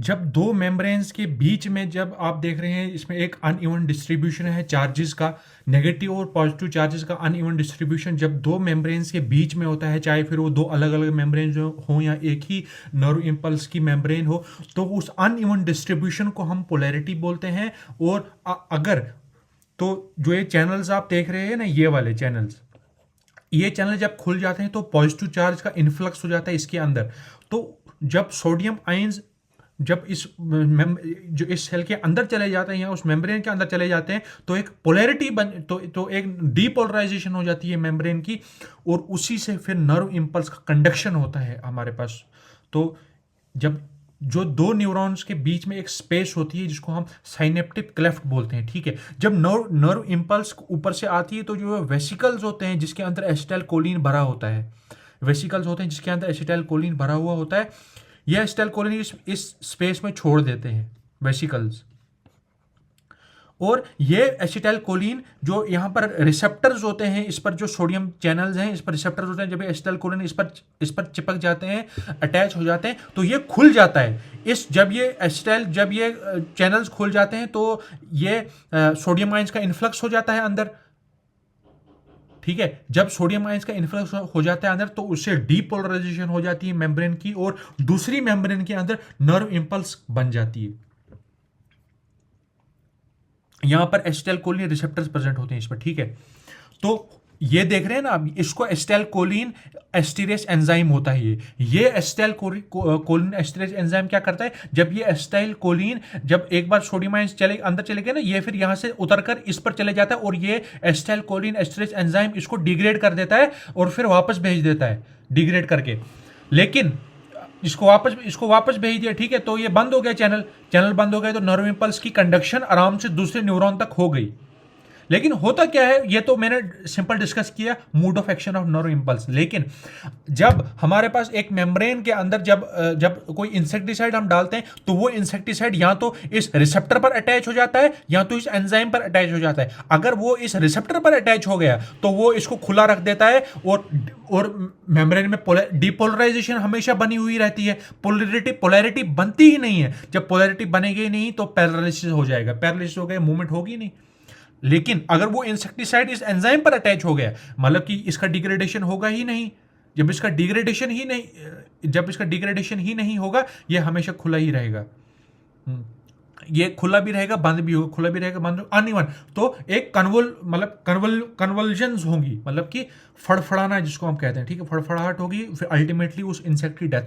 जब दो मेम्ब्रेन्स के बीच में जब आप देख रहे हैं इसमें एक अनइवन डिस्ट्रीब्यूशन है चार्जेस का, नेगेटिव और पॉजिटिव चार्जेस का अनइवन डिस्ट्रीब्यूशन जब दो मेम्ब्रेन्स के बीच में होता है, चाहे फिर वो दो अलग अलग मेम्ब्रेन हो या एक ही नर्व इम्पल्स की मेम्ब्रेन हो, तो उस अनइवन डिस्ट्रीब्यूशन को हम पोलैरिटी बोलते हैं। और अगर तो जो ये चैनल्स आप देख रहे हैं ना, ये वाले चैनल्स, ये चैनल जब खुल जाते हैं तो पॉजिटिव चार्ज का इन्फ्लक्स हो जाता है इसके अंदर। तो जब सोडियम आयंस जब जो इस सेल के अंदर चले जाते हैं या उस मेम्ब्रेन के अंदर चले जाते हैं, तो एक पोलैरिटी तो एक डीपोलराइजेशन हो जाती है मेम्ब्रेन की, और उसी से फिर नर्व इम्पल्स का कंडक्शन होता है हमारे पास। तो जब जो दो न्यूरॉन्स के बीच में एक स्पेस होती है जिसको हम साइनेप्टिक क्लेफ्ट बोलते हैं, ठीक है, जब नर्व इम्पल्स ऊपर से आती है तो जो वेसिकल्स होते हैं जिसके अंदर एसिटाइल कोलिन भरा होता है, वेसिकल्स होते हैं जिसके अंदर एसिटाइल कोलिन भरा हुआ होता है, यह एसिटाइल कोलिन इस स्पेस में छोड़ देते हैं वेसिकल्स। और ये एसिटाइल कोलिन जो यहाँ पर रिसेप्टर्स होते हैं, इस पर जो सोडियम चैनल्स हैं इस पर रिसेप्टर्स होते हैं, जब ये एसिटाइल कोलिन इस पर चिपक जाते हैं, अटैच हो जाते हैं, तो ये खुल जाता है। जब ये चैनल्स खुल जाते हैं तो ये सोडियम आयंस का इन्फ्लक्स हो जाता है अंदर, ठीक है। जब सोडियम आयंस का इन्फ्लक्स हो जाता है अंदर तो उससे डीपोलराइजेशन हो जाती है मेम्ब्रेन की, और दूसरी मेम्ब्रेन के अंदर नर्व इम्पल्स बन जाती है। यहां पर एसिटाइल कोलिन रिसेप्टर्स प्रेजेंट होते हैं इस पर, ठीक है। तो ये देख रहे हैं ना आप, इसको एसिटाइल कोलिन एस्टीरेज एंजाइम होता है। ये एसिटाइल कोलिन एस्टीरेज एंजाइम क्या करता है, जब ये एसिटाइल कोलिन जब एक बार सोडियम आयंस अंदर चले गए ना, ये फिर यहां से उतरकर इस पर चले जाता है, और ये एसिटाइल कोलिन एस्टीरेज एंजाइम इसको डिग्रेड कर देता है और फिर वापस भेज देता है डिग्रेड करके। लेकिन इसको वापस भेज दिया, ठीक है, तो ये बंद हो गया, चैनल बंद हो गया, तो नर्व इम्पल्स की कंडक्शन आराम से दूसरे न्यूरॉन तक हो गई। लेकिन होता क्या है, ये तो मैंने सिंपल डिस्कस किया, mood off action of nerve impulse. लेकिन जब हमारे पास एक मेम्ब्रेन के अंदर जब कोई इंसेक्टिसाइड हम डालते हैं, तो वो इंसेक्टिसाइड या तो इस रिसेप्टर पर अटैच हो जाता है या तो इस एंजाइम पर अटैच हो जाता है। अगर वो इस रिसेप्टर पर अटैच हो गया तो वो इसको खुला रख देता है, और मेम्ब्रेन में डिपोलराइजेशन हमेशा बनी हुई रहती है, पोलैरिटी बनती ही नहीं है। जब पोलैरिटी बनेगी नहीं तो पैरालिसिस हो जाएगा, पैरालिसिस हो गया, मूवमेंट होगी नहीं। लेकिन अगर वो इंसेक्टिसाइड इस एंजाइम पर अटैच हो गया, मतलब कि इसका डिग्रेडेशन होगा ही नहीं। जब इसका डिग्रेडेशन ही नहीं होगा, ये हमेशा खुला ही रहेगा। ये खुला भी रहेगा, बंद भी होगा, खुला भी रहेगा, बंद, अनइवन। तो एक कन्वल्जन्स होंगी, मतलब कि फड़फड़ाना जिसको हम कहते हैं, ठीक है, फड़फड़ाहट होगी, फिर अल्टीमेटली उस इंसेक्ट की डेथ